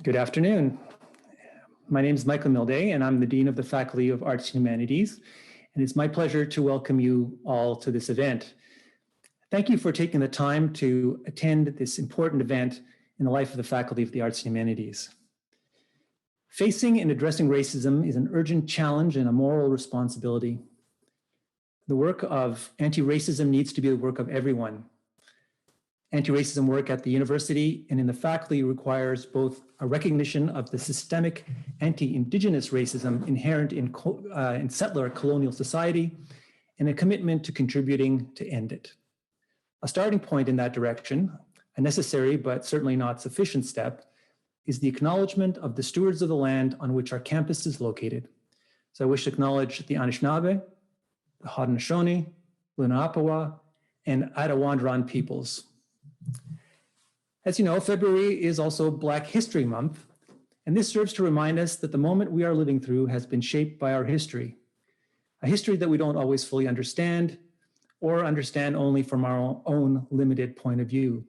Good afternoon. My name is Michael Milday, and I'm the Dean of the Faculty of Arts and Humanities, and it's my pleasure to welcome you all to this event. Thank you for taking the time to attend this important event in the life of the Faculty of the Arts and Humanities. Facing and addressing racism is an urgent challenge and a moral responsibility. The work of anti-racism needs to be the work of everyone. Anti-racism work at the university and in the faculty requires both a recognition of the systemic anti-Indigenous racism inherent in settler colonial society and a commitment to contributing to end it. A starting point in that direction, a necessary but certainly not sufficient step, is the acknowledgement of the stewards of the land on which our campus is located. So I wish to acknowledge the Anishinaabe, the Haudenosaunee, Lenape, and Arawandran peoples. As you know, February is also Black History Month, and this serves to remind us that the moment we are living through has been shaped by our history, a history that we don't always fully understand or understand only from our own limited point of view.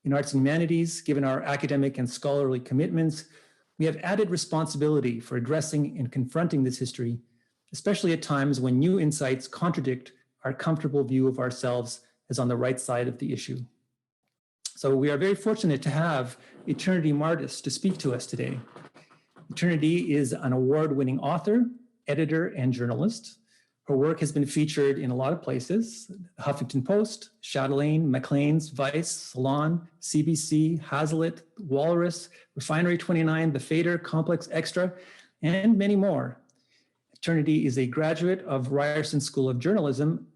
In arts and humanities, given our academic and scholarly commitments, we have added responsibility for addressing and confronting this history, especially at times when new insights contradict our comfortable view of ourselves as on the right side of the issue. So we are very fortunate to have Eternity Martis to speak to us today. Eternity is an award-winning author, editor, and journalist. Her work has been featured in a lot of places: Huffington Post, Chatelaine, Maclean's, Vice, Salon, CBC, Hazlitt, Walrus, Refinery 29, The Fader, Complex Extra, and many more. Eternity is a graduate of Ryerson School of Journalism,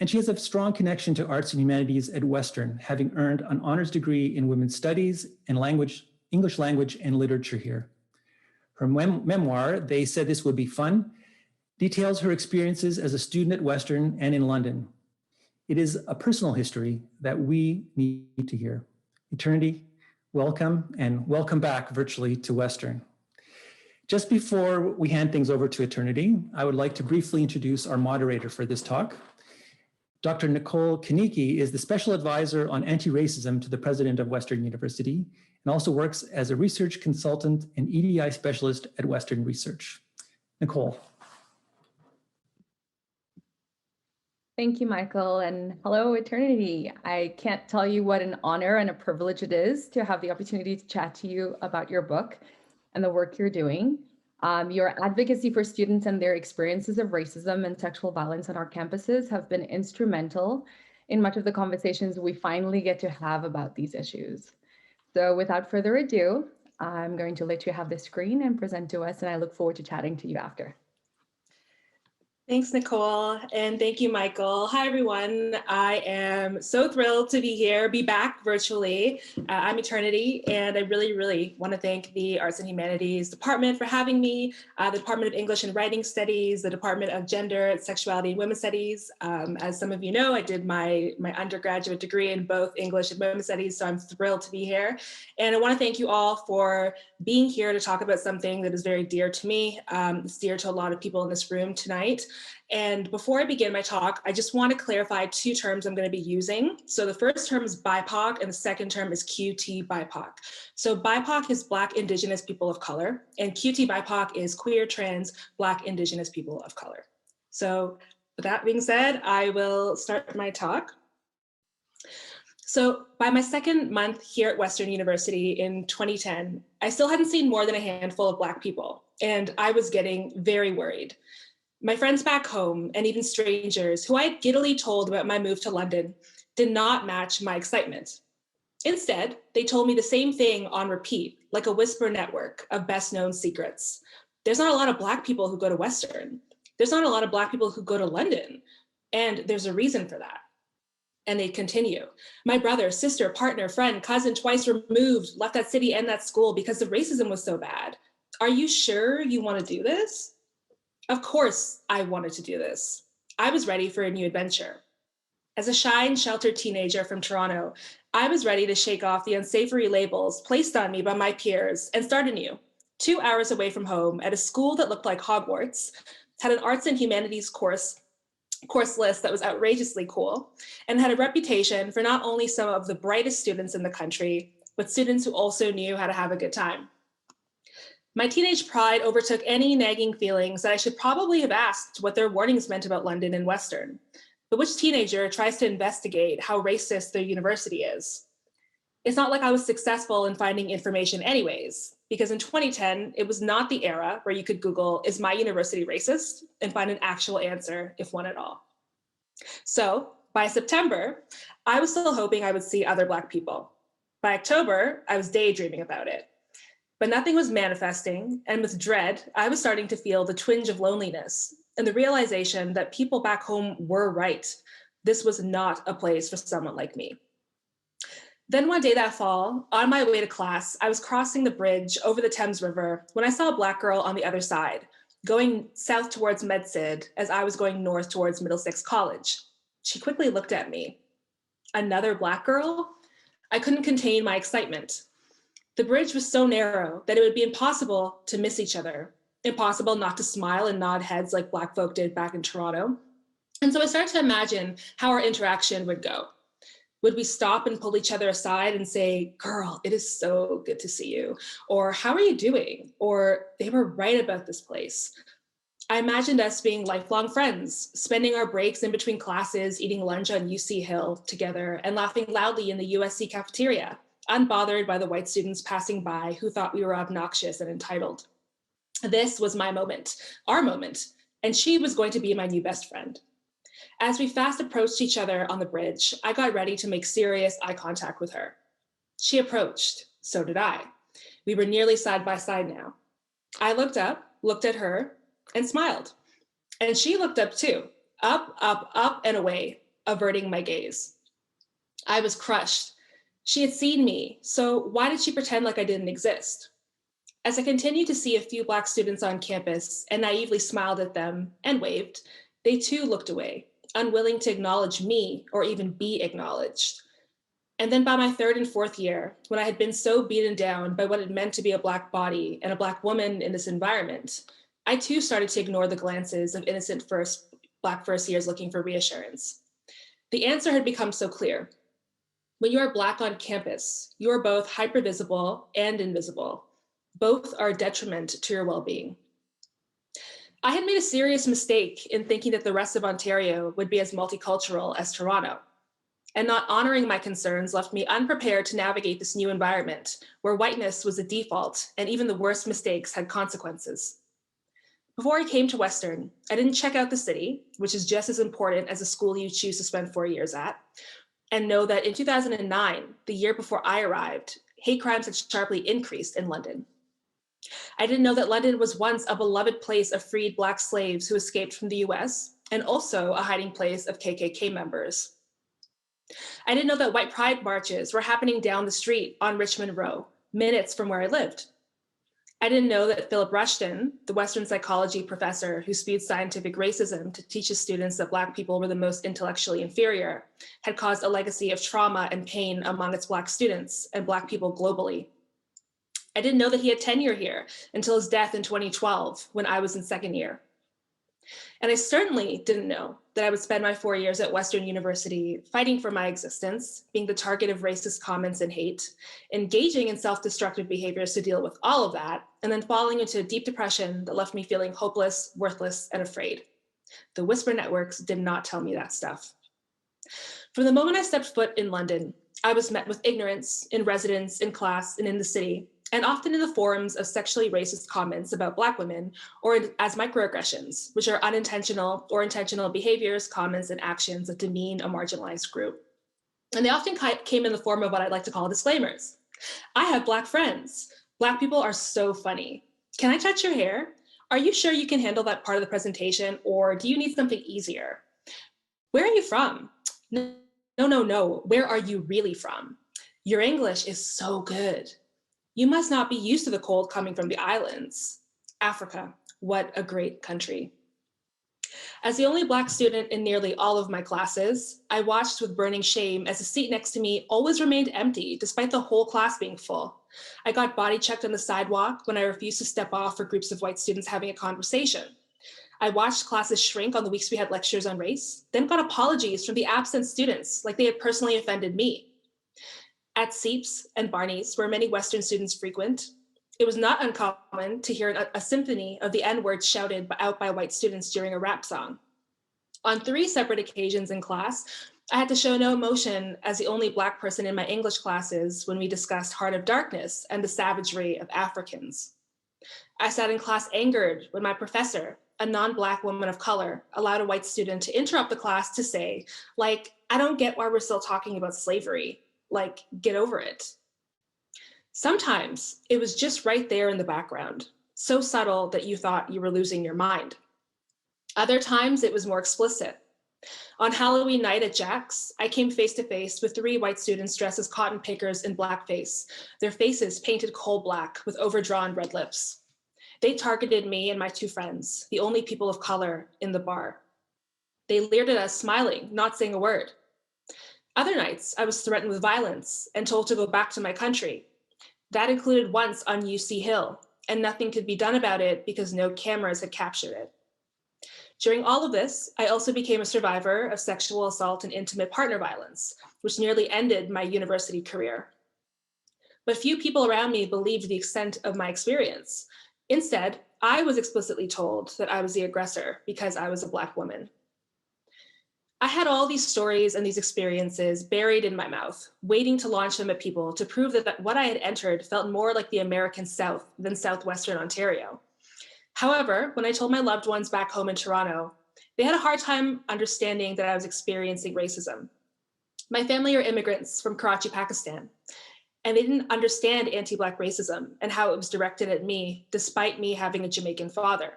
and she has a strong connection to arts and humanities at Western, having earned an honors degree in women's studies and English language and literature here. Her memoir, They Said This Would Be Fun, details her experiences as a student at Western and in London. It is a personal history that we need to hear. Eternity, welcome, and welcome back virtually to Western. Just before we hand things over to Eternity, I would like to briefly introduce our moderator for this talk. Dr. Nicole Kaniki is the special advisor on anti-racism to the president of Western University and also works as a research consultant and EDI specialist at Western Research. Nicole. Thank you, Michael, and hello, Eternity. I can't tell you what an honor and a privilege it is to have the opportunity to chat to you about your book and the work you're doing. Your advocacy for students and their experiences of racism and sexual violence on our campuses have been instrumental in much of the conversations we finally get to have about these issues. So without further ado, I'm going to let you have the screen and present to us, and I look forward to chatting to you after. Thanks, Nicole, and thank you, Michael. Hi, everyone. I am so thrilled to be back virtually. I'm Eternity, and I really want to thank the Arts and Humanities Department for having me, the Department of English and Writing Studies, the Department of Gender, Sexuality, and Women's Studies. As some of you know, I did my undergraduate degree in both English and Women's Studies, so I'm thrilled to be here. And I want to thank you all for being here to talk about something that is very dear to me. It's dear to a lot of people in this room tonight. And before I begin my talk, I just want to clarify two terms I'm going to be using. So the first term is BIPOC and the second term is QT BIPOC. So BIPOC is Black Indigenous People of Color and QT BIPOC is Queer, Trans, Black Indigenous People of Color. So with that being said, I will start my talk. So by my second month here at Western University in 2010, I still hadn't seen more than a handful of Black people, and I was getting very worried. My friends back home and even strangers who I had giddily told about my move to London did not match my excitement. Instead, they told me the same thing on repeat, like a whisper network of best known secrets. There's not a lot of Black people who go to Western. There's not a lot of Black people who go to London. And there's a reason for that. And they continue. My brother, sister, partner, friend, cousin, twice removed, left that city and that school because the racism was so bad. Are you sure you want to do this? Of course, I wanted to do this. I was ready for a new adventure. As a shy and sheltered teenager from Toronto, I was ready to shake off the unsavory labels placed on me by my peers and start anew. 2 hours away from home at a school that looked like Hogwarts, had an arts and humanities course list that was outrageously cool, and had a reputation for not only some of the brightest students in the country, but students who also knew how to have a good time. My teenage pride overtook any nagging feelings that I should probably have asked what their warnings meant about London and Western. But which teenager tries to investigate how racist their university is? It's not like I was successful in finding information anyways, because in 2010, it was not the era where you could Google, "Is my university racist?" and find an actual answer, if one at all. So by September, I was still hoping I would see other Black people. By October, I was daydreaming about it. But nothing was manifesting, and with dread, I was starting to feel the twinge of loneliness and the realization that people back home were right. This was not a place for someone like me. Then one day that fall, on my way to class, I was crossing the bridge over the Thames River when I saw a Black girl on the other side, going south towards MedSyd as I was going north towards Middlesex College. She quickly looked at me. Another Black girl? I couldn't contain my excitement. The bridge was so narrow that it would be impossible to miss each other, impossible not to smile and nod heads like Black folk did back in Toronto. And so I started to imagine how our interaction would go. Would we stop and pull each other aside and say, "Girl, it is so good to see you," or "How are you doing?" or "They were right about this place." I imagined us being lifelong friends, spending our breaks in between classes, eating lunch on UC Hill together, and laughing loudly in the USC cafeteria, unbothered by the white students passing by who thought we were obnoxious and entitled. This was my moment, our moment, and she was going to be my new best friend. As we fast approached each other on the bridge, I got ready to make serious eye contact with her. She approached, so did I. We were nearly side by side now. I looked up, looked at her, and smiled. And she looked up too, up, and away, averting my gaze. I was crushed. She had seen me, so why did she pretend like I didn't exist? As I continued to see a few Black students on campus and naively smiled at them and waved, they too looked away, unwilling to acknowledge me or even be acknowledged. And then by my third and fourth year, when I had been so beaten down by what it meant to be a Black body and a Black woman in this environment, I too started to ignore the glances of innocent Black first years looking for reassurance. The answer had become so clear. When you are Black on campus, you are both hypervisible and invisible. Both are a detriment to your well-being. I had made a serious mistake in thinking that the rest of Ontario would be as multicultural as Toronto. And not honoring my concerns left me unprepared to navigate this new environment where whiteness was the default and even the worst mistakes had consequences. Before I came to Western, I didn't check out the city, which is just as important as the school you choose to spend 4 years at, and know that in 2009, the year before I arrived, hate crimes had sharply increased in London. I didn't know that London was once a beloved place of freed Black slaves who escaped from the US, and also a hiding place of KKK members. I didn't know that white pride marches were happening down the street on Richmond Row, minutes from where I lived. I didn't know that Philip Rushton, the Western psychology professor who spewed scientific racism to teach his students that Black people were the most intellectually inferior, had caused a legacy of trauma and pain among its Black students and Black people globally. I didn't know that he had tenure here until his death in 2012 when I was in second year. And I certainly didn't know that I would spend my 4 years at Western University fighting for my existence, being the target of racist comments and hate, engaging in self-destructive behaviors to deal with all of that, and then falling into a deep depression that left me feeling hopeless, worthless, and afraid. The whisper networks did not tell me that stuff. From the moment I stepped foot in London, I was met with ignorance in residence, in class, and in the city, and often in the forms of sexually racist comments about Black women, or as microaggressions, which are unintentional or intentional behaviors, comments, and actions that demean a marginalized group. And they often came in the form of what I'd like to call disclaimers. I have Black friends. Black people are so funny. Can I touch your hair? Are you sure you can handle that part of the presentation, or do you need something easier? Where are you from? No. Where are you really from? Your English is so good. You must not be used to the cold coming from the islands. Africa, what a great country. As the only Black student in nearly all of my classes, I watched with burning shame as the seat next to me always remained empty despite the whole class being full. I got body checked on the sidewalk when I refused to step off for groups of white students having a conversation. I watched classes shrink on the weeks we had lectures on race, then got apologies from the absent students like they had personally offended me. At Seeps and Barney's, where many Western students frequent, It was not uncommon to hear a symphony of the N-word shouted out by white students during a rap song. On 3 separate occasions in class, I had to show no emotion as the only Black person in my English classes when we discussed Heart of Darkness and the savagery of Africans. I sat in class angered when my professor, a non-Black woman of color, allowed a white student to interrupt the class to say, like, I don't get why we're still talking about slavery. Like, get over it. Sometimes it was just right there in the background, so subtle that you thought you were losing your mind. Other times it was more explicit. On Halloween night at Jack's, I came face to face with 3 white students dressed as cotton pickers in blackface, their faces painted coal black with overdrawn red lips. They targeted me and my 2 friends, the only people of color in the bar. They leered at us, smiling, not saying a word. Other nights, I was threatened with violence and told to go back to my country. That included once on UC Hill, and nothing could be done about it because no cameras had captured it. During all of this, I also became a survivor of sexual assault and intimate partner violence, which nearly ended my university career. But few people around me believed the extent of my experience. Instead, I was explicitly told that I was the aggressor because I was a Black woman. I had all these stories and these experiences buried in my mouth, waiting to launch them at people to prove that what I had entered felt more like the American South than Southwestern Ontario. However, when I told my loved ones back home in Toronto, they had a hard time understanding that I was experiencing racism. My family are immigrants from Karachi, Pakistan, and they didn't understand anti-Black racism and how it was directed at me, despite me having a Jamaican father.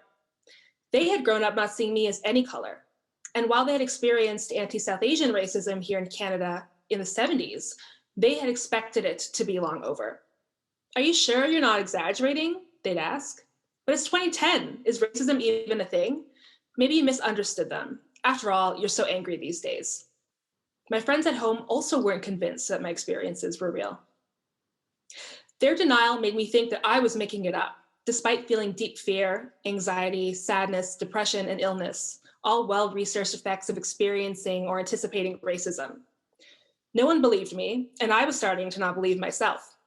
They had grown up not seeing me as any color. And while they had experienced anti-South Asian racism here in Canada in the 70s, they had expected it to be long over. Are you sure you're not exaggerating? They'd ask. But it's 2010. Is racism even a thing? Maybe you misunderstood them. After all, you're so angry these days. My friends at home also weren't convinced that my experiences were real. Their denial made me think that I was making it up, despite feeling deep fear, anxiety, sadness, depression, and illness, all well-researched effects of experiencing or anticipating racism. No one believed me, and I was starting to not believe myself.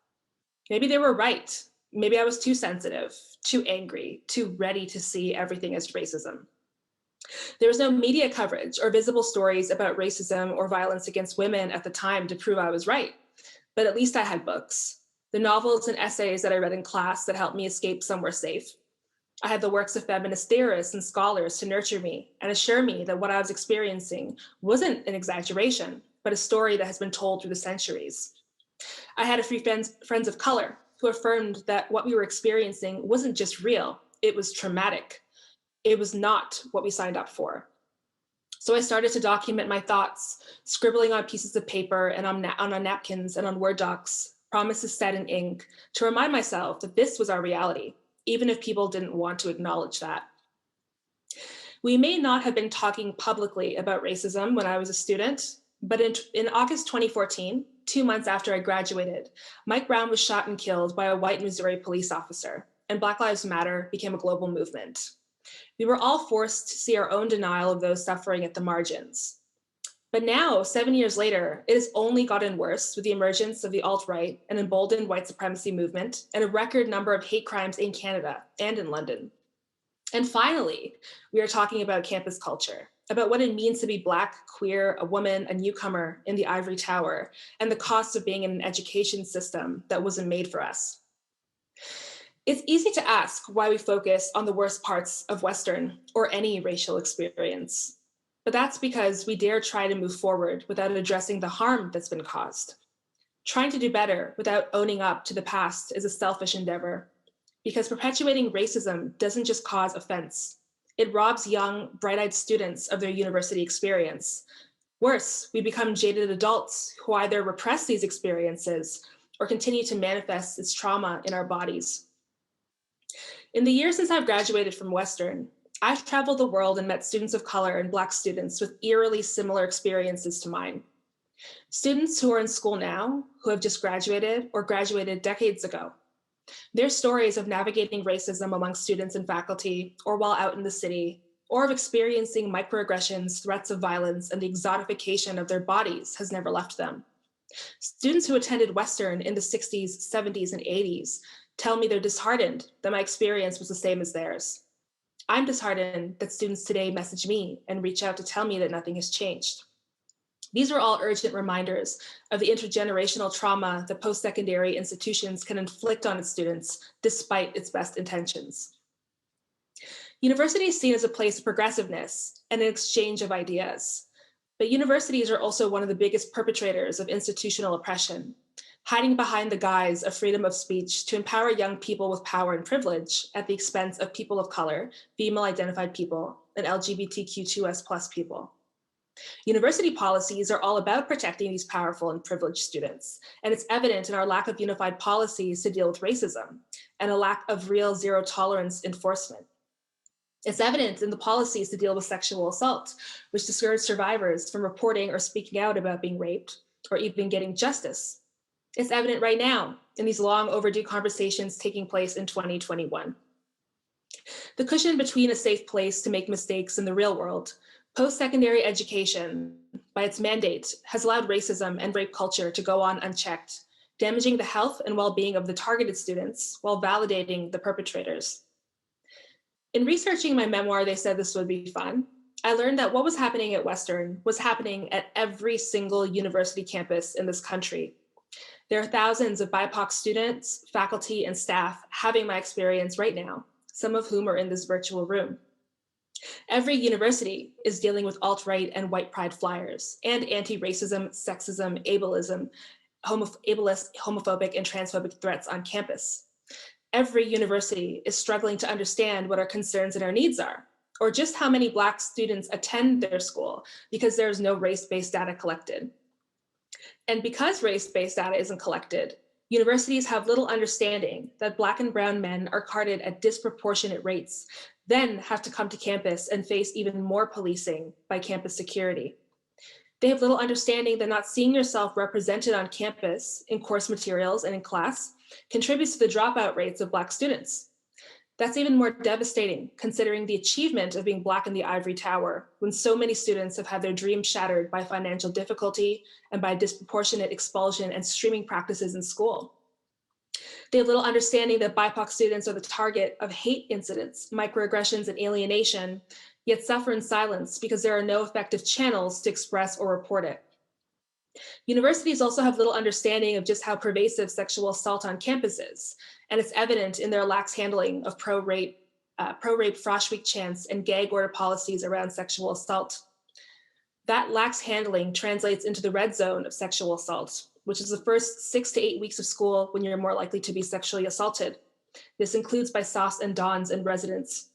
Maybe they were right. Maybe I was too sensitive, too angry, too ready to see everything as racism. There was no media coverage or visible stories about racism or violence against women at the time to prove I was right, but at least I had books, the novels and essays that I read in class that helped me escape somewhere safe. I had the works of feminist theorists and scholars to nurture me and assure me that what I was experiencing wasn't an exaggeration, but a story that has been told through the centuries. I had a few friends of color who affirmed that what we were experiencing wasn't just real, it was traumatic. It was not what we signed up for. So I started to document my thoughts, scribbling on pieces of paper and on napkins and on Word docs, promises set in ink, to remind myself that this was our reality, even if people didn't want to acknowledge that. We may not have been talking publicly about racism when I was a student, but in August 2014, 2 months after I graduated, Mike Brown was shot and killed by a white Missouri police officer, and Black Lives Matter became a global movement. We were all forced to see our own denial of those suffering at the margins. But now, 7 years later, it has only gotten worse with the emergence of the alt-right and emboldened white supremacy movement and a record number of hate crimes in Canada and in London. And finally, we are talking about campus culture, about what it means to be Black, queer, a woman, a newcomer in the ivory tower, and the cost of being in an education system that wasn't made for us. It's easy to ask why we focus on the worst parts of Western or any racial experience. But that's because we dare try to move forward without addressing the harm that's been caused. Trying to do better without owning up to the past is a selfish endeavor, because perpetuating racism doesn't just cause offense. It robs young, bright-eyed students of their university experience. Worse, we become jaded adults who either repress these experiences or continue to manifest its trauma in our bodies. In the years since I've graduated from Western, I've traveled the world and met students of color and Black students with eerily similar experiences to mine. Students who are in school now, who have just graduated or graduated decades ago. Their stories of navigating racism among students and faculty, or while out in the city, or of experiencing microaggressions, threats of violence, and the exotification of their bodies has never left them. Students who attended Western in the 60s, 70s, and 80s tell me they're disheartened that my experience was the same as theirs. I'm disheartened that students today message me and reach out to tell me that nothing has changed. These are all urgent reminders of the intergenerational trauma that post-secondary institutions can inflict on its students despite its best intentions. University is seen as a place of progressiveness and an exchange of ideas, but universities are also one of the biggest perpetrators of institutional oppression, hiding behind the guise of freedom of speech to empower young people with power and privilege at the expense of people of color, female-identified people, and LGBTQ2S+ people. University policies are all about protecting these powerful and privileged students, and it's evident in our lack of unified policies to deal with racism and a lack of real zero tolerance enforcement. It's evident in the policies to deal with sexual assault, which discourage survivors from reporting or speaking out about being raped or even getting justice. It's evident right now in these long overdue conversations taking place in 2021. The cushion between a safe place to make mistakes in the real world, post-secondary education, by its mandate, has allowed racism and rape culture to go on unchecked, damaging the health and well-being of the targeted students while validating the perpetrators. In researching my memoir, They Said This Would Be Fun, I learned that what was happening at Western was happening at every single university campus in this country. There are thousands of BIPOC students, faculty, and staff having my experience right now, some of whom are in this virtual room. Every university is dealing with alt-right and white pride flyers and anti-racism, sexism, ableist, homophobic, and transphobic threats on campus. Every university is struggling to understand what our concerns and our needs are, or just how many Black students attend their school because there's no race-based data collected. And because race-based data isn't collected, universities have little understanding that Black and brown men are carded at disproportionate rates, then have to come to campus and face even more policing by campus security. They have little understanding that not seeing yourself represented on campus in course materials and in class contributes to the dropout rates of Black students. That's even more devastating considering the achievement of being Black in the ivory tower when so many students have had their dreams shattered by financial difficulty and by disproportionate expulsion and streaming practices in school. They have little understanding that BIPOC students are the target of hate incidents, microaggressions, and alienation, yet suffer in silence because there are no effective channels to express or report it. Universities also have little understanding of just how pervasive sexual assault on campus is, and it's evident in their lax handling of pro-rape Frosh Week chants and gag order policies around sexual assault. That lax handling translates into the red zone of sexual assault, which is the first 6 to 8 weeks of school when you're more likely to be sexually assaulted. This includes by SOFs and DONs and residents.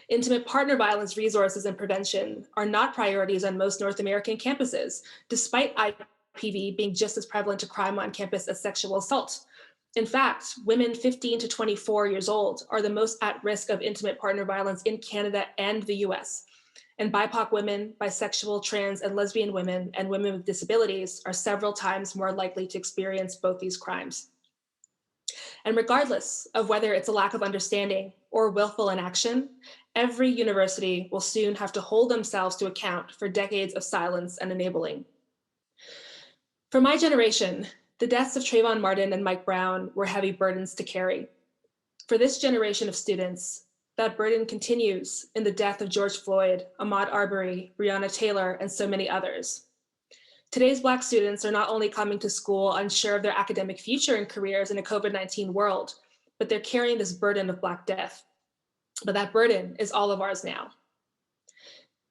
Intimate partner violence resources and prevention are not priorities on most North American campuses, despite IPV being just as prevalent to crime on campus as sexual assault. In fact, women 15 to 24 years old are the most at risk of intimate partner violence in Canada and the US. And BIPOC women, bisexual, trans, and lesbian women, and women with disabilities are several times more likely to experience both these crimes. And regardless of whether it's a lack of understanding or willful inaction, every university will soon have to hold themselves to account for decades of silence and enabling. For my generation, the deaths of Trayvon Martin and Mike Brown were heavy burdens to carry. For this generation of students, that burden continues in the death of George Floyd, Ahmaud Arbery, Breonna Taylor, and so many others. Today's Black students are not only coming to school unsure of their academic future and careers in a COVID-19 world, but they're carrying this burden of Black death. But that burden is all of ours now.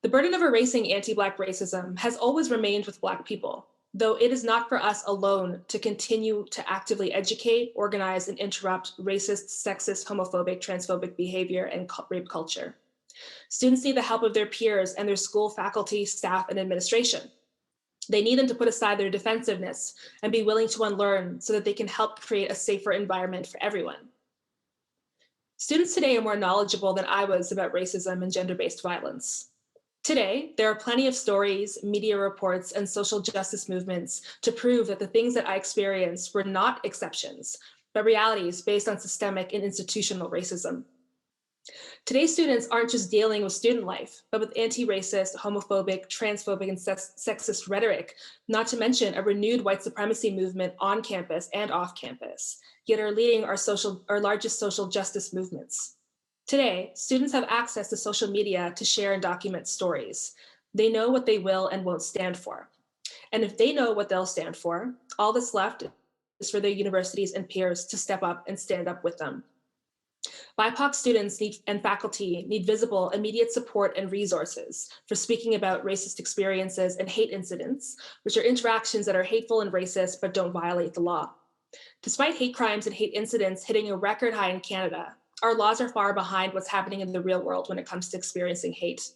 The burden of erasing anti-Black racism has always remained with Black people, though it is not for us alone to continue to actively educate, organize, and interrupt racist, sexist, homophobic, transphobic behavior and rape culture. Students need the help of their peers and their school faculty, staff, and administration. They need them to put aside their defensiveness and be willing to unlearn so that they can help create a safer environment for everyone. Students today are more knowledgeable than I was about racism and gender-based violence. Today, there are plenty of stories, media reports, and social justice movements to prove that the things that I experienced were not exceptions, but realities based on systemic and institutional racism. Today's students aren't just dealing with student life, but with anti-racist, homophobic, transphobic, and sexist rhetoric, not to mention a renewed white supremacy movement on campus and off campus, yet are leading our largest social justice movements. Today, students have access to social media to share and document stories. They know what they will and won't stand for. And if they know what they'll stand for, all that's left is for their universities and peers to step up and stand up with them. BIPOC students and faculty need visible, immediate support and resources for speaking about racist experiences and hate incidents, which are interactions that are hateful and racist but don't violate the law. Despite hate crimes and hate incidents hitting a record high in Canada, our laws are far behind what's happening in the real world when it comes to experiencing hate.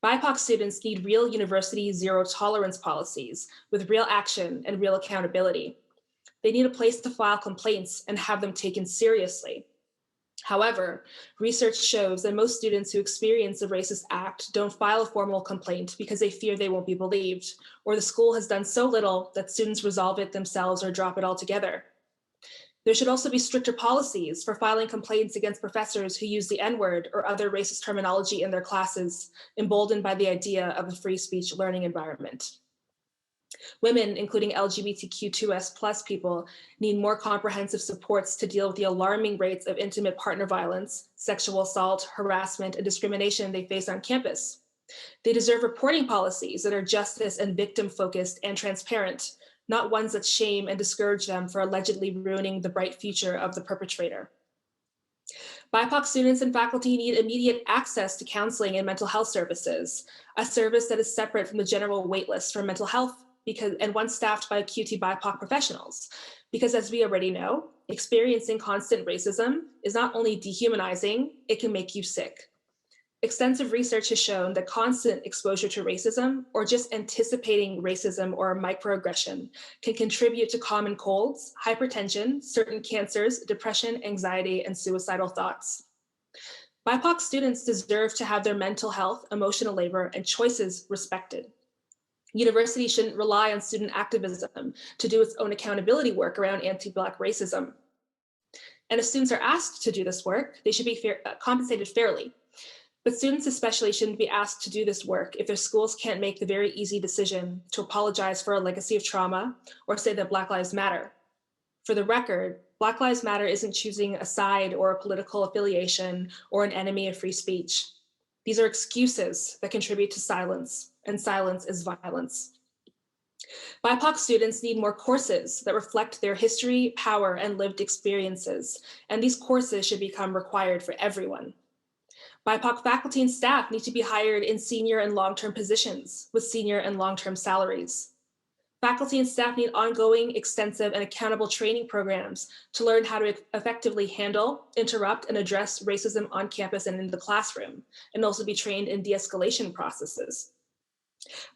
BIPOC students need real university zero tolerance policies with real action and real accountability. They need a place to file complaints and have them taken seriously. However, research shows that most students who experience a racist act don't file a formal complaint because they fear they won't be believed, or the school has done so little that students resolve it themselves or drop it altogether. There should also be stricter policies for filing complaints against professors who use the N-word or other racist terminology in their classes, emboldened by the idea of a free speech learning environment. Women, including LGBTQ2S+ people, need more comprehensive supports to deal with the alarming rates of intimate partner violence, sexual assault, harassment, and discrimination they face on campus. They deserve reporting policies that are justice and victim-focused and transparent, not ones that shame and discourage them for allegedly ruining the bright future of the perpetrator. BIPOC students and faculty need immediate access to counseling and mental health services, a service that is separate from the general waitlist for mental health and one staffed by QT BIPOC professionals. Because as we already know, experiencing constant racism is not only dehumanizing, it can make you sick. Extensive research has shown that constant exposure to racism or just anticipating racism or microaggression can contribute to common colds, hypertension, certain cancers, depression, anxiety, and suicidal thoughts. BIPOC students deserve to have their mental health, emotional labor, and choices respected. Universities shouldn't rely on student activism to do its own accountability work around anti-Black racism. And if students are asked to do this work, they should be compensated fairly. But students especially shouldn't be asked to do this work if their schools can't make the very easy decision to apologize for a legacy of trauma or say that Black Lives Matter. For the record, Black Lives Matter isn't choosing a side or a political affiliation or an enemy of free speech. These are excuses that contribute to silence, and silence is violence. BIPOC students need more courses that reflect their history, power, and lived experiences, and these courses should become required for everyone. BIPOC faculty and staff need to be hired in senior and long-term positions with senior and long-term salaries. Faculty and staff need ongoing, extensive, and accountable training programs to learn how to effectively handle, interrupt, and address racism on campus and in the classroom, and also be trained in de-escalation processes.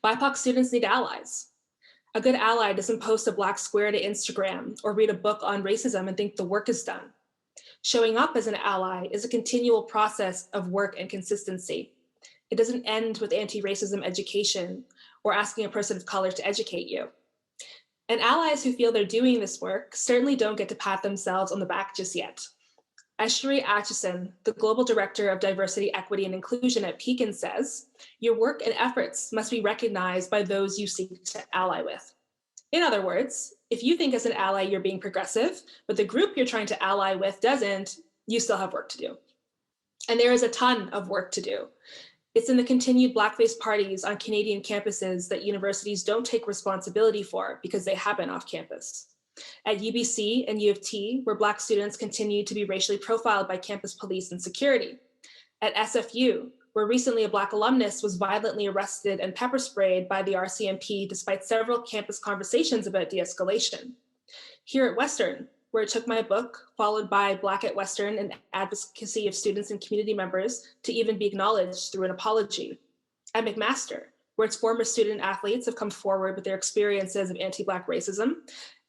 BIPOC students need allies. A good ally doesn't post a Black square to Instagram or read a book on racism and think the work is done. Showing up as an ally is a continual process of work and consistency. It doesn't end with anti-racism education or asking a person of color to educate you. And allies who feel they're doing this work certainly don't get to pat themselves on the back just yet. As Sheree Atchison, the Global Director of Diversity, Equity, and Inclusion at Pekin says, your work and efforts must be recognized by those you seek to ally with. In other words, if you think as an ally you're being progressive, but the group you're trying to ally with doesn't, you still have work to do. And there is a ton of work to do. It's in the continued blackface parties on Canadian campuses that universities don't take responsibility for because they happen off campus. At UBC and U of T, where Black students continue to be racially profiled by campus police and security. At SFU, where recently a Black alumnus was violently arrested and pepper sprayed by the RCMP despite several campus conversations about de-escalation. Here at Western, where it took my book, followed by Black at Western and advocacy of students and community members to even be acknowledged through an apology. At McMaster, where its former student athletes have come forward with their experiences of anti-Black racism,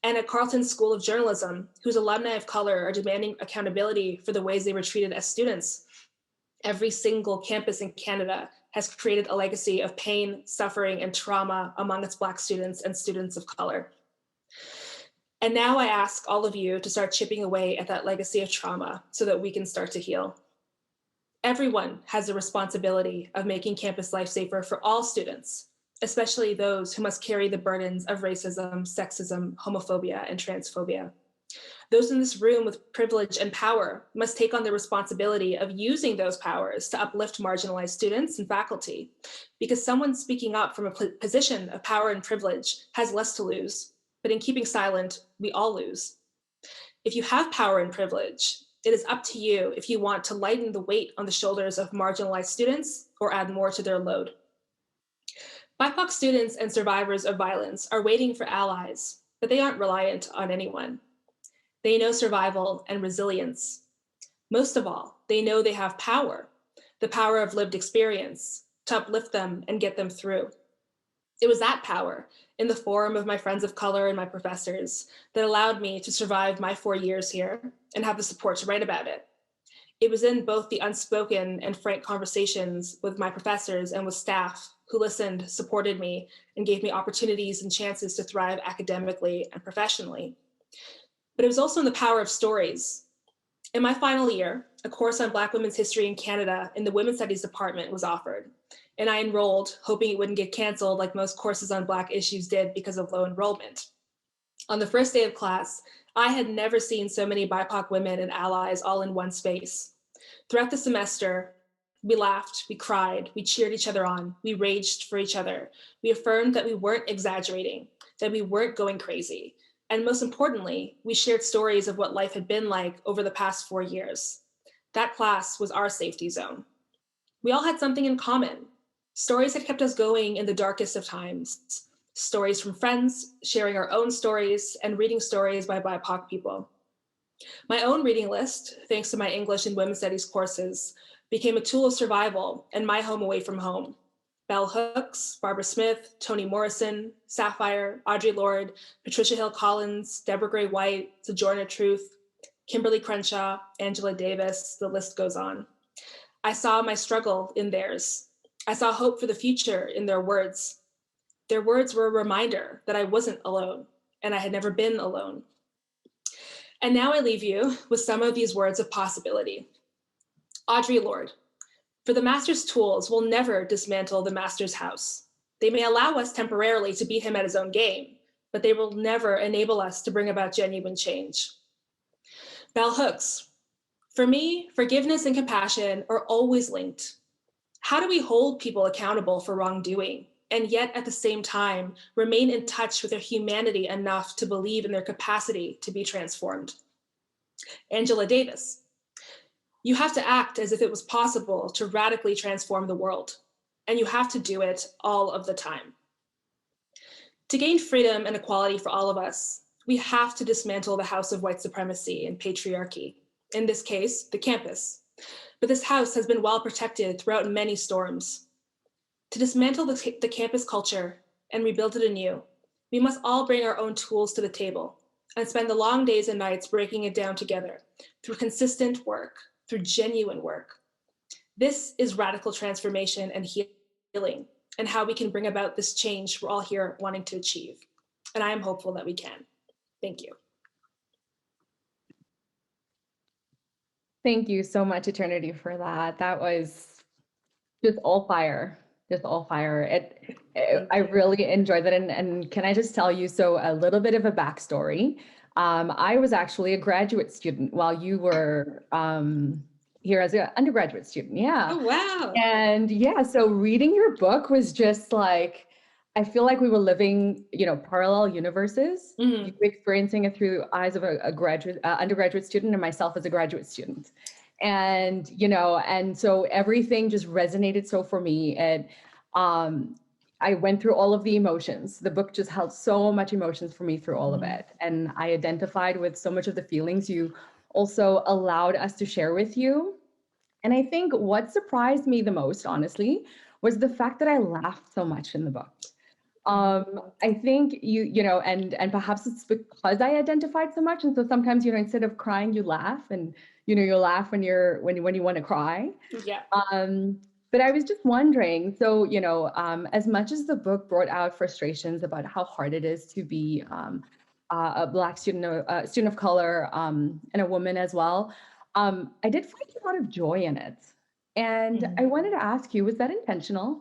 and at Carleton School of Journalism, whose alumni of color are demanding accountability for the ways they were treated as students. Every single campus in Canada has created a legacy of pain, suffering, and trauma among its Black students and students of color. And now I ask all of you to start chipping away at that legacy of trauma so that we can start to heal. Everyone has a responsibility of making campus life safer for all students, especially those who must carry the burdens of racism, sexism, homophobia, and transphobia. Those in this room with privilege and power must take on the responsibility of using those powers to uplift marginalized students and faculty, because someone speaking up from a position of power and privilege has less to lose, but in keeping silent, we all lose. If you have power and privilege, it is up to you if you want to lighten the weight on the shoulders of marginalized students or add more to their load. BIPOC students and survivors of violence are waiting for allies, but they aren't reliant on anyone. They know survival and resilience. Most of all, they know they have power, the power of lived experience, to uplift them and get them through. It was that power, in the form of my friends of color and my professors, that allowed me to survive my 4 years here and have the support to write about it. It was in both the unspoken and frank conversations with my professors and with staff who listened, supported me, and gave me opportunities and chances to thrive academically and professionally. But it was also in the power of stories. In my final year, a course on Black women's history in Canada in the Women's Studies department was offered, and I enrolled, hoping it wouldn't get canceled like most courses on Black issues did because of low enrollment. On the first day of class, I had never seen so many BIPOC women and allies all in one space. Throughout the semester, we laughed, we cried, we cheered each other on, we raged for each other. We affirmed that we weren't exaggerating, that we weren't going crazy. And most importantly, we shared stories of what life had been like over the past 4 years. That class was our safety zone. We all had something in common. Stories had kept us going in the darkest of times. Stories from friends, sharing our own stories, and reading stories by BIPOC people. My own reading list, thanks to my English and Women's Studies courses, became a tool of survival and my home away from home. Bell Hooks, Barbara Smith, Toni Morrison, Sapphire, Audre Lorde, Patricia Hill Collins, Deborah Gray White, Sojourner Truth, Kimberly Crenshaw, Angela Davis, the list goes on. I saw my struggle in theirs. I saw hope for the future in their words. Their words were a reminder that I wasn't alone, and I had never been alone. And now I leave you with some of these words of possibility. Audre Lorde, for the master's tools will never dismantle the master's house. They may allow us temporarily to beat him at his own game, but they will never enable us to bring about genuine change. Bell Hooks, for me, forgiveness and compassion are always linked. How do we hold people accountable for wrongdoing, and yet at the same time, remain in touch with their humanity enough to believe in their capacity to be transformed? Angela Davis, you have to act as if it was possible to radically transform the world, and you have to do it all of the time. To gain freedom and equality for all of us, we have to dismantle the house of white supremacy and patriarchy, in this case, the campus. But this house has been well protected throughout many storms. To dismantle the campus culture and rebuild it anew, we must all bring our own tools to the table and spend the long days and nights breaking it down together through consistent work, through genuine work. This is radical transformation and healing, and how we can bring about this change we're all here wanting to achieve. And I am hopeful that we can. Thank you. Thank you so much, Eternity, for that. That was just all fire, just all fire. I really enjoyed that. And can I just tell you, so a little bit of a backstory. I was actually a graduate student while you were here as an undergraduate student. Yeah. Oh, wow. And yeah, so reading your book was just like, I feel like we were living, parallel universes. Mm-hmm. You were experiencing it through eyes of a undergraduate student, and myself as a graduate student. And, and so everything just resonated so for me. And I went through all of the emotions. The book just held so much emotions for me through all of it. And I identified with so much of the feelings you also allowed us to share with you. And I think what surprised me the most, honestly, was the fact that I laughed so much in the book. I think and perhaps it's because I identified so much. And so sometimes, instead of crying, you laugh, and, you laugh when you want to cry. Yeah. But I was just wondering, so, as much as the book brought out frustrations about how hard it is to be a Black student, a student of color, and a woman as well, I did find a lot of joy in it. And I wanted to ask you, was that intentional?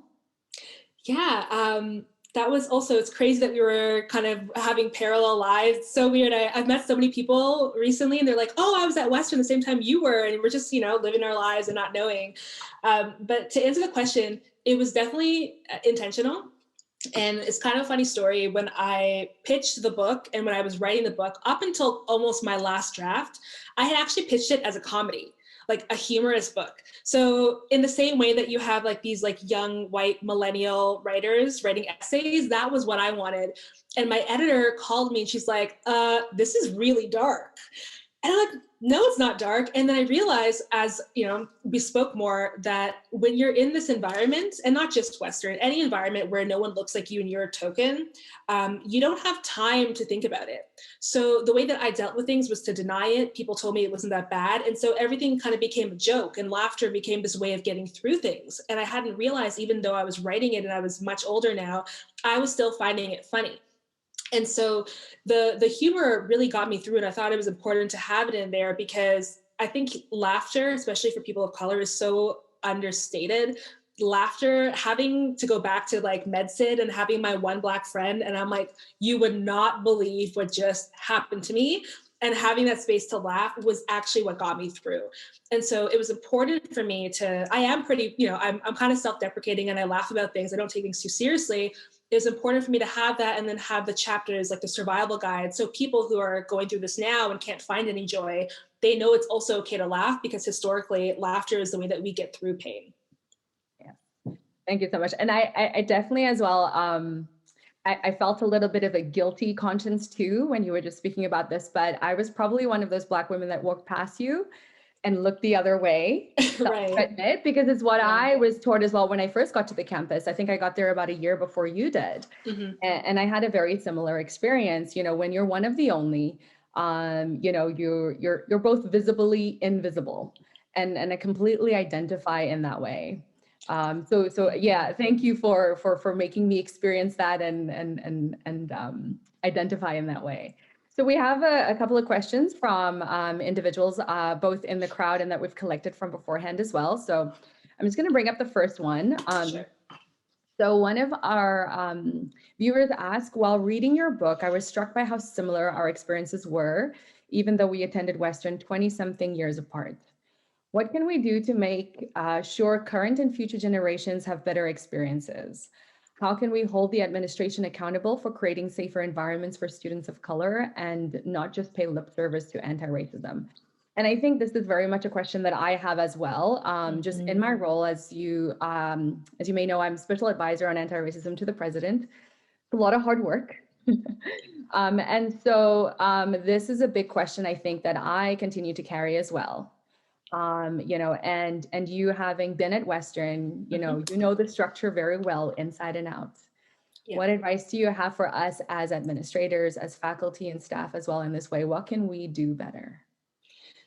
Yeah, that was also, it's crazy that we were kind of having parallel lives. It's so weird. I've met so many people recently and they're like, oh, I was at Western the same time you were. And we're just, living our lives and not knowing. But to answer the question, it was definitely intentional. And it's kind of a funny story. When I pitched the book and when I was writing the book, up until almost my last draft, I had actually pitched it as a comedy, like a humorous book. So in the same way that you have like these like young white millennial writers writing essays, that was what I wanted. And my editor called me and she's like, this is really dark. And I'm like, no, it's not dark. And then I realized as, we spoke more that when you're in this environment, and not just Western, any environment where no one looks like you and you're a token, you don't have time to think about it. So the way that I dealt with things was to deny it. People told me it wasn't that bad. And so everything kind of became a joke, and laughter became this way of getting through things. And I hadn't realized, even though I was writing it and I was much older now, I was still finding it funny. And so the humor really got me through, and I thought it was important to have it in there because I think laughter, especially for people of color, is so understated. Laughter, having to go back to like MedSid and having my one Black friend, and I'm like, you would not believe what just happened to me. And having that space to laugh was actually what got me through. And so it was important for me I am pretty, I'm kind of self-deprecating and I laugh about things. I don't take things too seriously. It was important for me to have that and then have the chapters like the survival guide. So people who are going through this now and can't find any joy, they know it's also okay to laugh, because historically laughter is the way that we get through pain. Yeah. Thank you so much. And I definitely as well, I felt a little bit of a guilty conscience too when you were just speaking about this, but I was probably one of those Black women that walked past you and looked the other way, Right. admit, because it's what Yeah. I was taught as well when I first got to the campus. I think I got there about a year before you did. Mm-hmm. And I had a very similar experience. When you're one of the only, you're both visibly invisible, and I completely identify in that way. So yeah, thank you for making me experience that and identify in that way. So we have a couple of questions from individuals, both in the crowd and that we've collected from beforehand as well. So I'm just going to bring up the first one. Sure. So one of our viewers asked, while reading your book, I was struck by how similar our experiences were, even though we attended Western 20-something years apart. What can we do to make sure current and future generations have better experiences? How can we hold the administration accountable for creating safer environments for students of color and not just pay lip service to anti-racism? And I think this is very much a question that I have as well. Just in my role, as you may know, I'm special advisor on anti-racism to the president. It's a lot of hard work. And so this is a big question, I think, that I continue to carry as well. And you having been at Western, you know the structure very well inside and out. Yeah. What advice do you have for us as administrators, as faculty and staff as well in this way? What can we do better?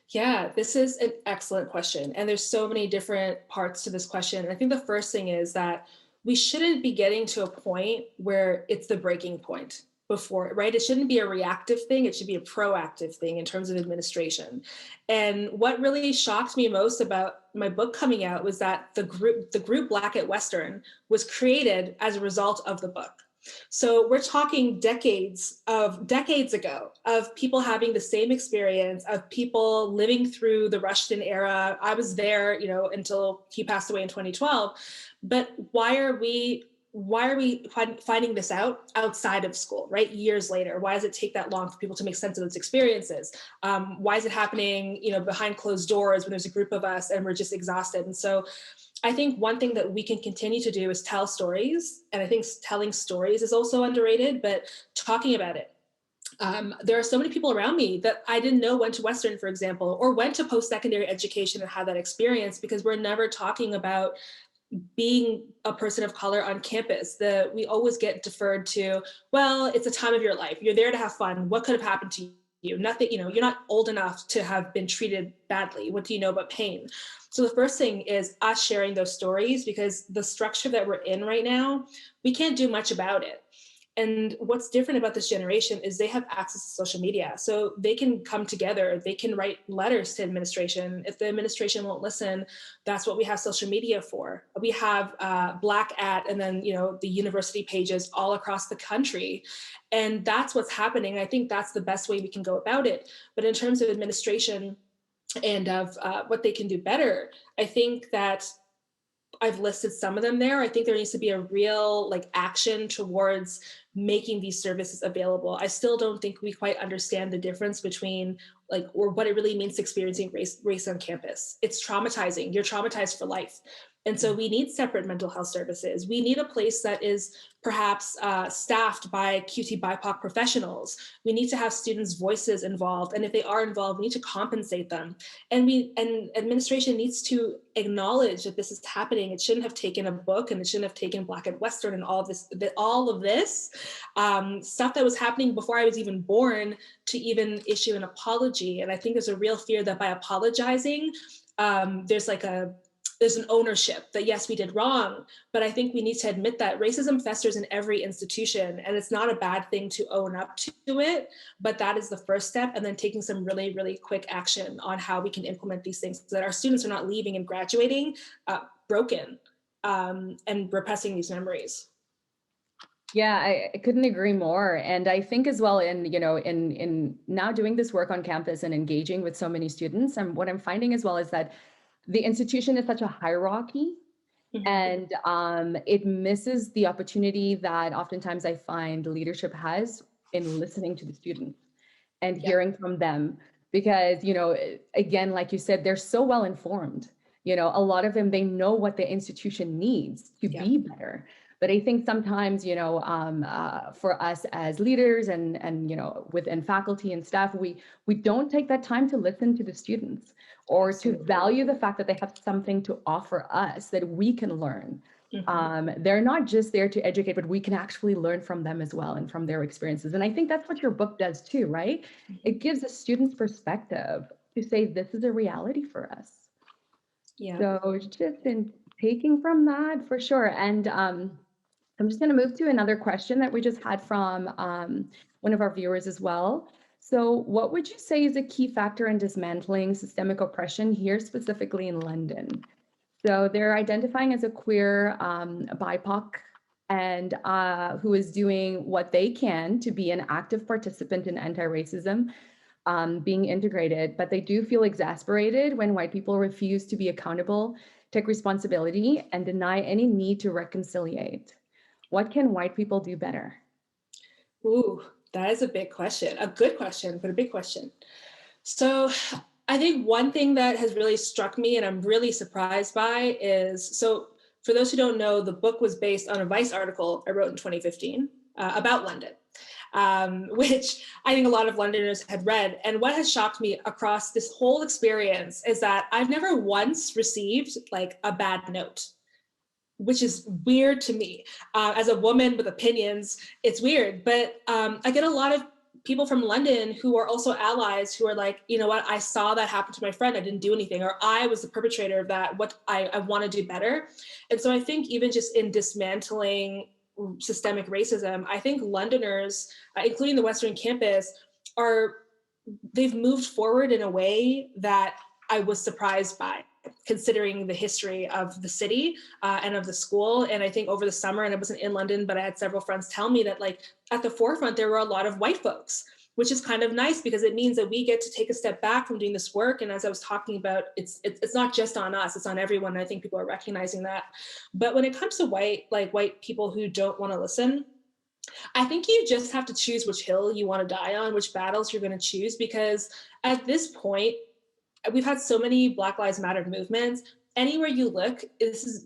Yeah, this is an excellent question. And there's so many different parts to this question. And I think the first thing is that we shouldn't be getting to a point where it's the breaking point before, right? It shouldn't be a reactive thing. It should be a proactive thing in terms of administration. And what really shocked me most about my book coming out was that the group Black at Western was created as a result of the book. So we're talking decades ago of people having the same experience, of people living through the Rushton era. I was there, until he passed away in 2012. But why are we finding this out outside of school, right? Years later, why does it take that long for people to make sense of those experiences? Why is it happening, behind closed doors when there's a group of us and we're just exhausted? And so I think one thing that we can continue to do is tell stories. And I think telling stories is also underrated, but talking about it. There are so many people around me that I didn't know went to Western, for example, or went to post-secondary education and had that experience, because we're never talking about being a person of color on campus. We always get deferred to, well, it's a time of your life. You're there to have fun. What could have happened to you? Nothing, you're not old enough to have been treated badly. What do you know about pain? So the first thing is us sharing those stories, because the structure that we're in right now, we can't do much about it. And what's different about this generation is they have access to social media. So they can come together, they can write letters to administration. If the administration won't listen, that's what we have social media for. We have Black at, and then, the university pages all across the country. And that's what's happening. I think that's the best way we can go about it. But in terms of administration and of what they can do better, I think that I've listed some of them there. I think there needs to be a real action towards making these services available. I still don't think we quite understand the difference between or what it really means experiencing race on campus. It's traumatizing. You're traumatized for life. And so we need separate mental health services. We need a place that is perhaps staffed by QT BIPOC professionals. We need to have students' voices involved. And if they are involved, we need to compensate them. And administration needs to acknowledge that this is happening. It shouldn't have taken a book, and it shouldn't have taken Black and Western and all of this stuff that was happening before I was even born to even issue an apology. And I think there's a real fear that by apologizing, there's an ownership that, yes, we did wrong, but I think we need to admit that racism festers in every institution, and it's not a bad thing to own up to it, but that is the first step, and then taking some really, really quick action on how we can implement these things so that our students are not leaving and graduating broken and repressing these memories. Yeah, I couldn't agree more. And I think as well in now doing this work on campus and engaging with so many students, and what I'm finding as well is that the institution is such a hierarchy, and it misses the opportunity that oftentimes I find leadership has in listening to the students and hearing from them, because, again, like you said, they're so well informed. A lot of them, they know what the institution needs to be better. But I think sometimes, for us as leaders and within faculty and staff, we don't take that time to listen to the students, or to value the fact that they have something to offer us that we can learn. They're not just there to educate, but we can actually learn from them as well and from their experiences. And I think that's what your book does too, right? It gives a student's perspective to say, this is a reality for us. Yeah. So just in taking from that, for sure. And I'm just going to move to another question that we just had from one of our viewers as well. So what would you say is a key factor in dismantling systemic oppression here, specifically in London? So they're identifying as a queer BIPOC, and who is doing what they can to be an active participant in anti-racism, being integrated, but they do feel exasperated when white people refuse to be accountable, take responsibility, and deny any need to reconciliate. What can white people do better? Ooh, that is a big question. A good question, but a big question. So I think one thing that has really struck me and I'm really surprised by is, so for those who don't know, the book was based on a Vice article I wrote in 2015 about London, which I think a lot of Londoners had read. And what has shocked me across this whole experience is that I've never once received a bad note, which is weird to me. As a woman with opinions, it's weird, but I get a lot of people from London who are also allies who are like, you know what, I saw that happen to my friend, I didn't do anything, or I was the perpetrator of that, what I want to do better. And so I think even just in dismantling systemic racism, I think Londoners, including the Western campus, they've moved forward in a way that I was surprised by, considering the history of the city and of the school. And I think over the summer, and I wasn't in London, but I had several friends tell me that at the forefront, there were a lot of white folks, which is kind of nice because it means that we get to take a step back from doing this work. And as I was talking about, it's not just on us, it's on everyone. And I think people are recognizing that. But when it comes to white people who don't want to listen, I think you just have to choose which hill you want to die on, which battles you're going to choose, because at this point, we've had so many Black Lives Matter movements. Anywhere you look,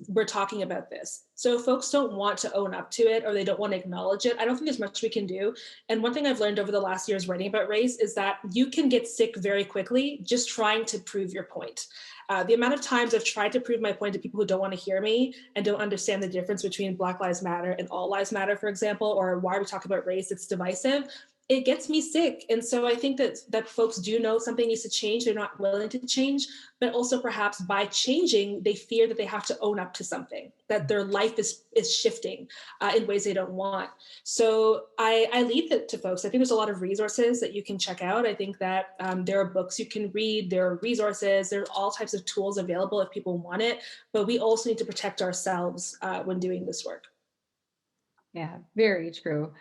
we're talking about this. So if folks don't want to own up to it, or they don't want to acknowledge it, I don't think there's much we can do. And one thing I've learned over the last years writing about race is that you can get sick very quickly just trying to prove your point. The amount of times I've tried to prove my point to people who don't want to hear me and don't understand the difference between Black Lives Matter and All Lives Matter, for example, or why we talk about race, it's divisive. it gets me sick. And so I think that folks do know something needs to change. They're not willing to change, but also perhaps by changing, they fear that they have to own up to something, that their life is shifting in ways they don't want. So I leave it to folks. I think there's a lot of resources that you can check out. I think that there are books you can read, there are resources, there are all types of tools available if people want it, but we also need to protect ourselves when doing this work. Yeah, very true.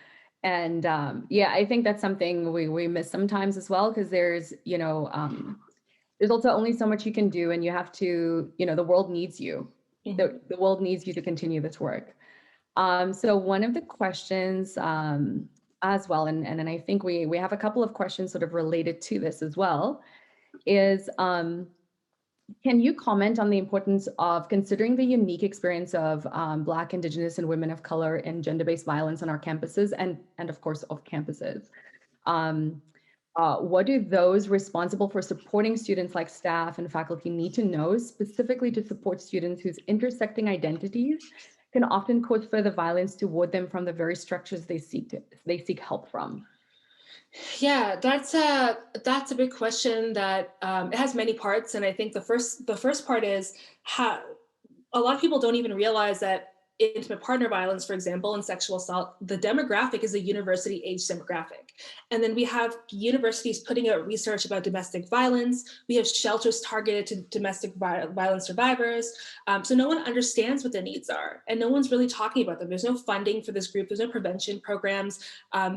And yeah, I think that's something we miss sometimes as well, because there's, there's also only so much you can do, and you have to, the world needs you. Mhm. The world needs you to continue this work. So one of the questions as well, and then I think we have a couple of questions sort of related to this as well, is can you comment on the importance of considering the unique experience of Black, Indigenous, and women of color in gender-based violence on our campuses and of course off campuses? What do those responsible for supporting students like staff and faculty need to know specifically to support students whose intersecting identities can often cause further violence toward them from the very structures they seek help from? Yeah, that's a big question that it has many parts, and I think the first part is how a lot of people don't even realize that intimate partner violence, for example, and sexual assault, the demographic is a university age demographic. And then we have universities putting out research about domestic violence. We have shelters targeted to domestic violence survivors. So no one understands what their needs are, and no one's really talking about them. There's no funding for this group. There's no prevention programs.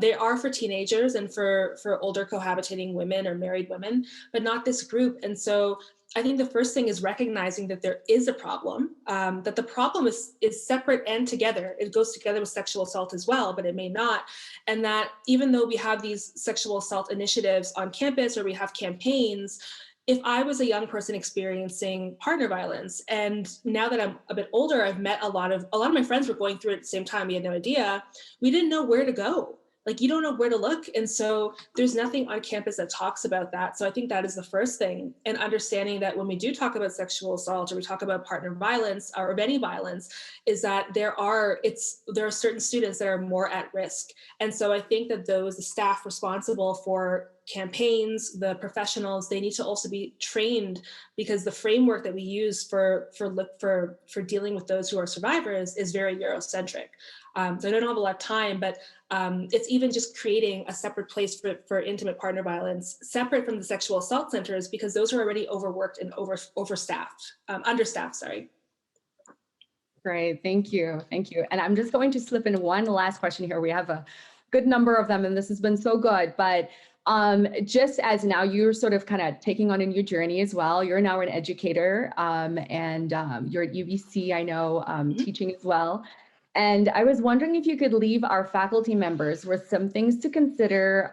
They are for teenagers and for older cohabitating women or married women, but not this group. And so I think the first thing is recognizing that there is a problem, that the problem is separate and together. It goes together with sexual assault as well, but it may not. And that even though we have these sexual assault initiatives on campus or we have campaigns, if I was a young person experiencing partner violence, and now that I'm a bit older, I've met a lot of my friends were going through it at the same time. We had no idea. We didn't know where to go. Like, you don't know where to look. And so there's nothing on campus that talks about that. So I think that is the first thing. And understanding that when we do talk about sexual assault or we talk about partner violence or any violence, is that there are certain students that are more at risk. And so I think that the staff responsible for campaigns, the professionals, they need to also be trained, because the framework that we use for dealing with those who are survivors is very Eurocentric. So I don't have a lot of time, but it's even just creating a separate place for intimate partner violence, separate from the sexual assault centers, because those are already overworked and understaffed, sorry. Great, thank you. And I'm just going to slip in one last question here. We have a good number of them, and this has been so good, but just as now you're sort of kind of taking on a new journey as well, you're now an educator, and you're at UBC, I know, teaching as well. And I was wondering if you could leave our faculty members with some things to consider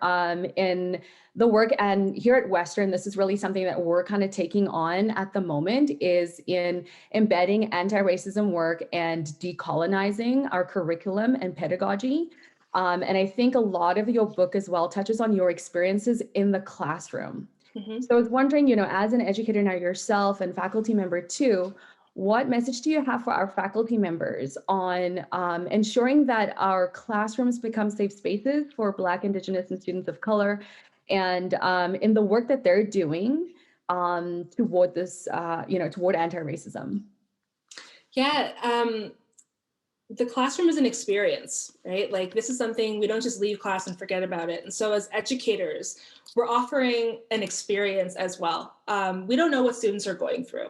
in the work. And here at Western, this is really something that we're kind of taking on at the moment, is in embedding anti-racism work and decolonizing our curriculum and pedagogy. And I think a lot of your book as well touches on your experiences in the classroom. Mm-hmm. So I was wondering, as an educator now yourself and faculty member too, what message do you have for our faculty members on ensuring that our classrooms become safe spaces for Black, Indigenous, and students of color, and in the work that they're doing toward this, toward anti-racism? Yeah, the classroom is an experience, right? Like, this is something we don't just leave class and forget about it. And so as educators, we're offering an experience as well. We don't know what students are going through.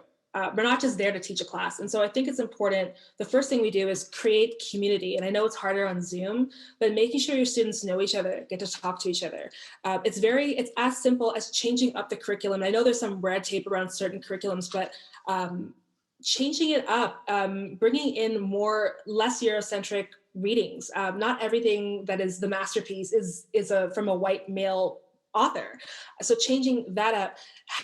We're not just there to teach a class. And so I think it's important. The first thing we do is create community. And I know it's harder on Zoom, but making sure your students know each other, get to talk to each other. It's as simple as changing up the curriculum. I know there's some red tape around certain curriculums, but changing it up, bringing in less Eurocentric readings. Not everything that is the masterpiece is from a white male author. So changing that up,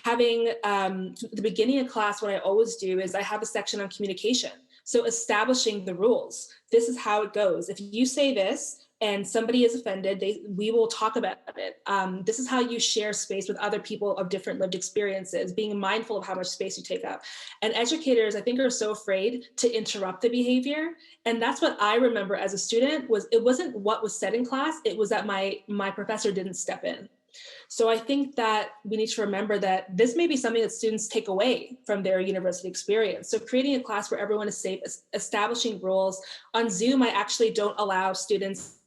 having the beginning of class, what I always do is I have a section on communication. So establishing the rules. This is how it goes. If you say this, and somebody is offended, we will talk about it. This is how you share space with other people of different lived experiences, being mindful of how much space you take up. And educators, I think, are so afraid to interrupt the behavior. And that's what I remember as a student, was it wasn't what was said in class, it was that my professor didn't step in. So I think that we need to remember that this may be something that students take away from their university experience. So creating a class where everyone is safe, establishing rules. On Zoom, I actually don't allow students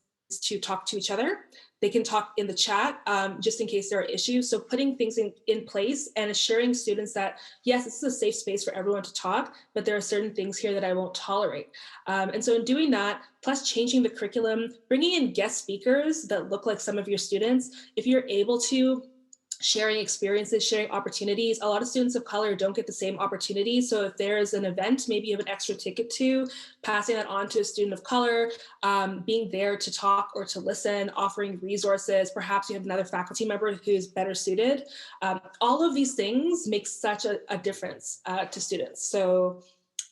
to talk to each other. They can talk in the chat just in case there are issues. So putting things in place and assuring students that, yes, this is a safe space for everyone to talk, but there are certain things here that I won't tolerate. And so in doing that, plus changing the curriculum, bringing in guest speakers that look like some of your students, if you're able to, sharing experiences, sharing opportunities. A lot of students of color don't get the same opportunities. So if there's an event, maybe you have an extra ticket to, passing that on to a student of color, being there to talk or to listen, offering resources. Perhaps you have another faculty member who's better suited. All of these things make such a difference to students. So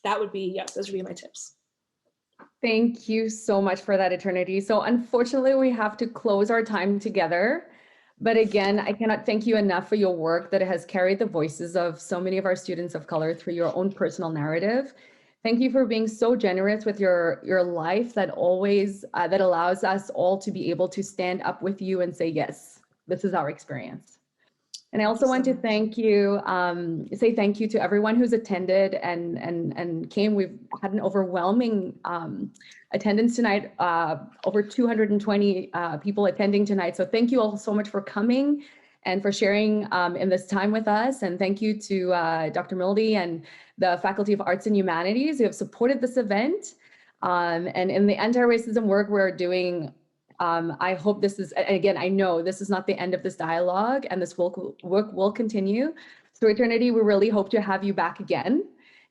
that would be, yes, those would be my tips. Thank you so much for that, Eternity. So unfortunately, we have to close our time together. But again, I cannot thank you enough for your work that has carried the voices of so many of our students of color through your own personal narrative. Thank you for being so generous with your life that always, that allows us all to be able to stand up with you and say, yes, this is our experience. And I also want to thank you, say thank you to everyone who's attended and came. We've had an overwhelming attendance tonight, over 220 people attending tonight. So thank you all so much for coming and for sharing in this time with us. And thank you to Dr. Mildy and the Faculty of Arts and Humanities who have supported this event. And in the anti-racism work we're doing, I hope this is, again, I know this is not the end of this dialogue and this work will continue. So Eternity, we really hope to have you back again.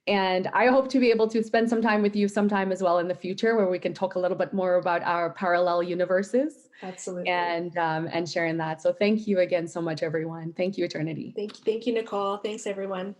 And I hope to be able to spend some time with you sometime as well in the future where we can talk a little bit more about our parallel universes. Absolutely. And sharing that. So thank you again so much, everyone. Thank you, Eternity. Thank you, Nicole. Thanks, everyone.